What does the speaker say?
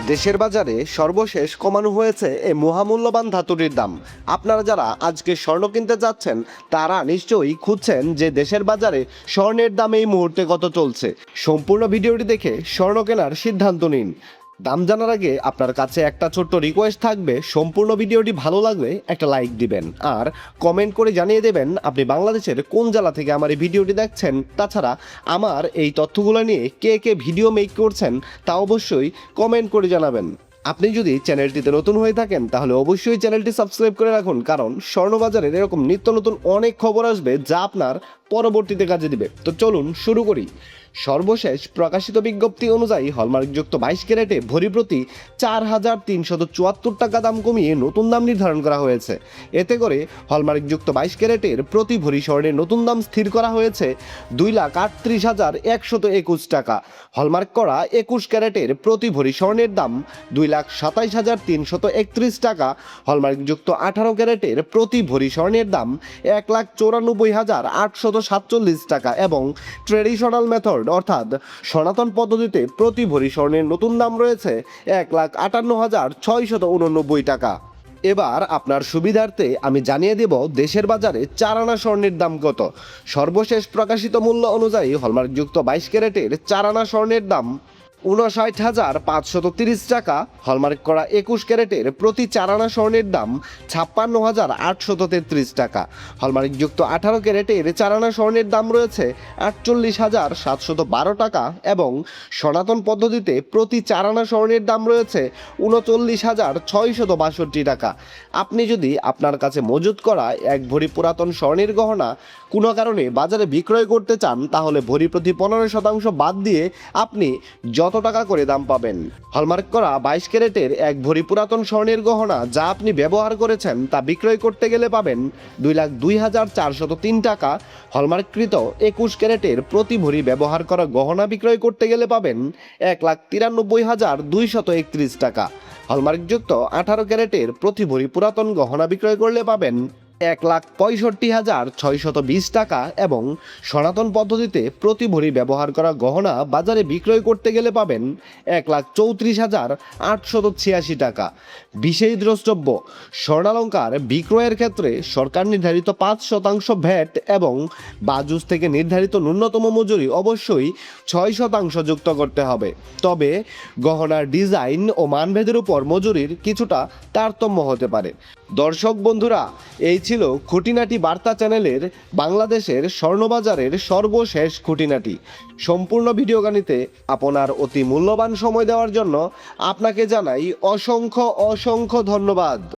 দেশের বাজারে সর্বশেষ কমানো হয়েছে এই মহামূল্যবান ধাতুটির দাম। আপনারা যারা আজকে স্বর্ণ কিনতে যাচ্ছেন তারা নিশ্চয়ই খুঁজছেন যে দেশের বাজারে স্বর্ণের দাম এই মুহূর্তে কত চলছে। সম্পূর্ণ ভিডিওটি দেখে স্বর্ণ কেনার সিদ্ধান্ত নিন। দাম জানার আগে আপনার কাছে একটা ছোট্ট রিকোয়েস্ট থাকবে, সম্পূর্ণ ভিডিওটি ভালো লাগলে একটা লাইক দিবেন আর কমেন্ট করে জানিয়ে দেবেন আপনি বাংলাদেশের কোন জেলা থেকে আমার এই ভিডিওটি দেখছেন। তাছাড়া আমার এই তথ্যগুলো নিয়ে কে কে ভিডিও মেক করছেন তা অবশ্যই কমেন্ট করে জানাবেন। আপনি যদি চ্যানেলটিতে নতুন হয়ে থাকেন তাহলে অবশ্যই চ্যানেলটি সাবস্ক্রাইব করে রাখুন, কারণ স্বর্ণবাজারের এরকম নিত্য নতুন অনেক খবর আসবে যা আপনার পরবর্তীতে কাজে দিবে। তো চলুন শুরু করি। সর্বশেষ প্রকাশিত বিজ্ঞপ্তি অনুযায়ী হলমার্কযুক্ত 22 ক্যারেটে ভরি প্রতি 4,374 টাকা দাম কমিয়ে নতুন দাম নির্ধারণ করা হয়েছে। এতে করে হলমার্কযুক্ত 22 ক্যারেটের প্রতি ভরি স্বর্ণের নতুন দাম স্থির করা হয়েছে 2,38,121 টাকা। হলমার্ক করা 21 ক্যারেটের প্রতি ভরি স্বর্ণের দাম 2,27,331 টাকা। হলমার্কযুক্ত 18 ক্যারেটের প্রতি ভরি স্বর্ণের দাম 1,94,847 টাকা এবং ট্রেডিশনাল মেথড অর্থাৎ সনাতন পদ্ধতিতে প্রতি ভরি স্বর্ণের নতুন দাম রয়েছে 1,58,689 টাকা। এবার আপনার সুবিধার্থে আমি জানিয়ে দেব দেশের বাজারে 4 আনা স্বর্ণের দাম কত। সর্বশেষ প্রকাশিত মূল্য অনুযায়ী হলমার্কযুক্ত 22 ক্যারেটের 4 আনা স্বর্ণের দাম 59,530 টাকা। হলমার্ক করা 21 ক্যারেটের প্রতি 4 আনা স্বর্ণের দাম 56,833 টাকা। হলমার্কযুক্ত 18 ক্যারেটের 4 আনা স্বর্ণের দাম রয়েছে 48,712 টাকা এবং সনাতন পদ্ধতিতে প্রতি 4 আনা স্বর্ণের দাম রয়েছে 39,662 টাকা। আপনি যদি আপনার কাছে মজুত করা এক ভরি পুরাতন স্বর্ণের গহনা কোনো কারণে বাজারে বিক্রয় করতে চান তাহলে ভরি প্রতি 15% বাদ দিয়ে আপনি যত টাকা করে দাম পাবেন। হলমার্ক করা 22 ক্যারেটের এক ভরি পুরাতন স্বর্ণের গহনা যা আপনি ব্যবহার করেছেন তা বিক্রয় করতে গেলে পাবেন 2,02,403 টাকা। হলমার্ককৃত 21 ক্যারেটের প্রতি ভরি ব্যবহার করা গহনা বিক্রয় করতে গেলে পাবেন 1,93,231 টাকা। হলমার্কযুক্ত 18 ক্যারেটের প্রতি ভরি পুরাতন গহনা বিক্রয় করলে পাবেন 1,65,620 টাকা এবং সনাতন পদ্ধতিতে প্রতি ভরি ব্যবহার করা গহনা বাজারে বিক্রয় করতে গেলে পাবেন 1,34,886 টাকা। বিশেষ দ্রষ্টব্য, স্বর্ণালঙ্কার বিক্রয়ের ক্ষেত্রে সরকার নির্ধারিত 5% ভ্যাট এবং বাজুস থেকে নির্ধারিত ন্যূনতম মজুরি অবশ্যই 6% যুক্ত করতে হবে। তবে গহনার ডিজাইন ও মানভেদের উপর মজুরির কিছুটা তারতম্য হতে পারে। দর্শক বন্ধুরা, এই ছিল খুঁটিনাটি বার্তা চ্যানেলের বাংলাদেশের স্বর্ণবাজারের সর্বশেষ খুঁটিনাটি। সম্পূর্ণ ভিডিও গানিতে আপনার অতি মূল্যবান সময় দেওয়ার জন্য আপনাকে জানাই অসংখ্য অসংখ্য ধন্যবাদ।